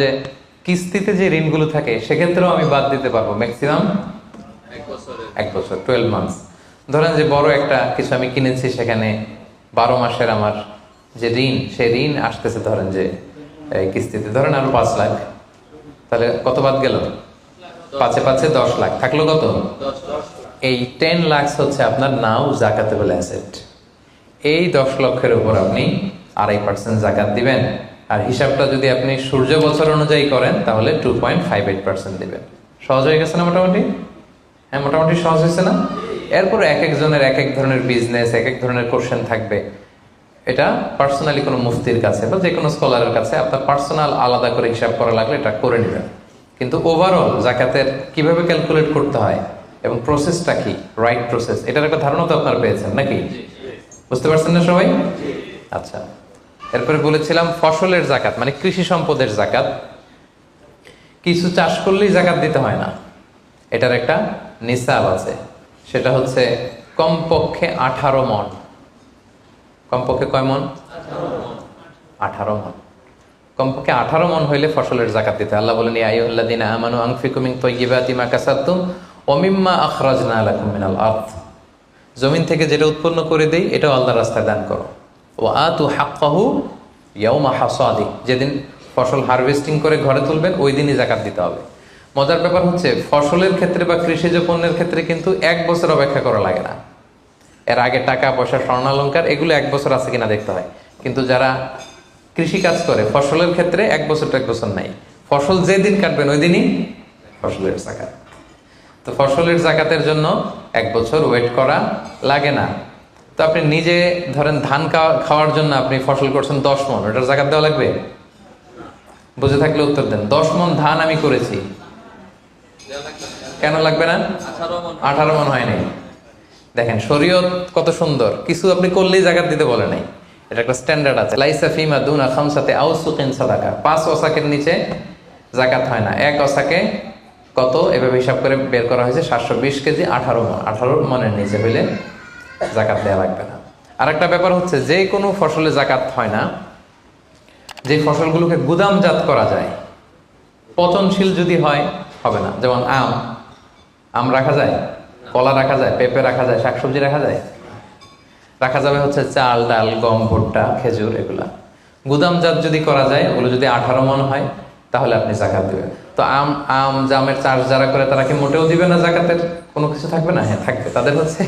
যে কিস্তিতে যে ঋণগুলো থাকে সেক্ষেত্রেও আমি বাদ দিতে পারবো ম্যাক্সিমাম 1 বছর 12 মান্থস। ধরেন যে বড় একটা কিছু আমি কিনেছি, সেখানে 12 মাসের আমার যে ঋণ, সেই ঋণ আসতেছে ধরেন যে এই কিস্তিতে ধরেন আরো 5 লাখ, তাহলে কত বাদ গেল? 5 এ 5 10 লাখ থাকলো কত? এই 10 লাখ হচ্ছে আপনার নাও জাকাতেবল অ্যাসেট। এই 10 লক্ষের উপর আপনি 2.5% জাকাত দিবেন। আর হিসাবটা যদি আপনি সূর্য বছর অনুযায়ী করেন তাহলে 2.58% দিবেন। সহজ হয়ে গেছে না মোটামুটি? হ্যাঁ, মোটামুটি সহজ হয়েছে না? এরপর এক একজনের এক এক ধরনের বিজনেস, এক এক ধরনের কোশ্চেন থাকবে। এটা পার্সোনালি কোনো মুফতির কাছে বা যে কোনো স্কলারের কাছে আপনার পার্সোনাল আলাদা করে হিসাব করা লাগলে এটা করে নেবেন। কিন্তু ওভারঅল জাকাতের কিভাবে ক্যালকুলেট করতে হয় এবং প্রসেসটা কি, রাইট প্রসেস, এটার একটা ধারণা তো আপনারা পেয়েছেন নাকি? বুঝতে পারছেন না সবাই? আচ্ছা, এরপরে বলেছিলাম ফসলের জাকাত মানে কৃষি সম্পদের জাকাত। কিছু চাষ করলেই জাকাত দিতে হয় না, এটার একটা নিসাব আছে। সেটা হচ্ছে কমপক্ষে 18 মণ। কমপক্ষে কয় মণ? 18 মণ। কমপক্ষে 18 মণ হইলে ফসলের জাকাত দিতে। আল্লাহ বলেন, ইয়া আইয়ুহাল্লাযীনা আমানু আনফিকু মিন তাইয়্যিবাতি মা কাসাবতুম ওয়া মিম্মা আখরাজনা লাকুম মিনাল আরদ। জমিন থেকে যেটা উৎপন্ন করে দেই এটাও আল্লাহর রাস্তায় দান করো। ওয়া আতু হাক্কাহু ইয়াওমা হাসাদি, যেদিন ফসল হারভেস্টিং করে ঘরে তুলবেন ওই দিনই জাকাত দিতে হবে। মজার ব্যাপার হচ্ছে ফসলের ক্ষেত্রে বা কৃষিজ পণ্যের ক্ষেত্রে কিন্তু 1 বছর অপেক্ষা করা লাগে না। এর আগে টাকা পয়সা, স্বর্ণালঙ্কার এগুলো 1 বছর আছে কিনা দেখতে হয়। কিন্তু যারা কৃষি কাজ করে ফসলের ক্ষেত্রে 1 বছর তো 1 বছর নাই, ফসল যেদিন কাটবেন ওই দিনই ফসলের জাকাত। তো ফসলের জাকাতের জন্য 1 বছর ওয়েট করা লাগে না। তো আপনি নিজে ধরেন ধান খাওয়ার জন্য আপনি ফসল করছেন 10 মণ, ওটার জাকাত দেওয়া লাগবে? বুঝে থাকলে উত্তর দেন। 10 মণ ধান আমি করেছি, কেন লাগবে না? 18 মণ হয় নাই। দেখেন শরীয়ত কত সুন্দর, কিছু আপনি করলেই জাকাত দিতে বলে নাই। এটা একটা স্ট্যান্ডার্ড আছে। লাইসা ফিমা দুনা খামসাতে আউসুকিন সাদাকা, 5 ওসাকের নিচে জাকাত হয় না। 1 ওসাকে কত এভাবে হিসাব করে বের করা হয়েছে 720 কেজি, 18 মণ। 18 মণের নিচে হইলে জাকাত দেওয়া লাগবে না। আর একটা ব্যাপার হচ্ছে যে কোনো ফসলে জাকাত হয় না যে ফসলগুলোকে গুদামজাত করা যায়। পচনশীল যদি হয় হবে না। যেমন আম রাখা যায়, কলা রাখা যায়, পেঁপে রাখা যায়, শাকসবজি রাখা যায়। রাখা যাবে হচ্ছে চাল, ডাল, গম, ভুট্টা, খেজুর, এগুলা গুদামজাত যদি করা যায়, ওগুলো যদি 18 মণ হয় তাহলে আপনি জাকাত দিবেন। তো জামের চাষ যারা করে তারা কি মোটেও দিবে না জাকাতের কোনো কিছু থাকবে না? হ্যাঁ থাকবে। তাদের হচ্ছে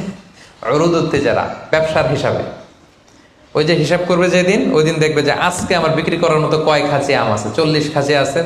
উরুদুত যারা ব্যবসার হিসাবে, ওই যে হিসাব করবে যেদিন, ওই দিন দেখবে যে আজকে আমার বিক্রি করার মতো কয় খাঁচি আম আছে, 40 খাঁচি আছে।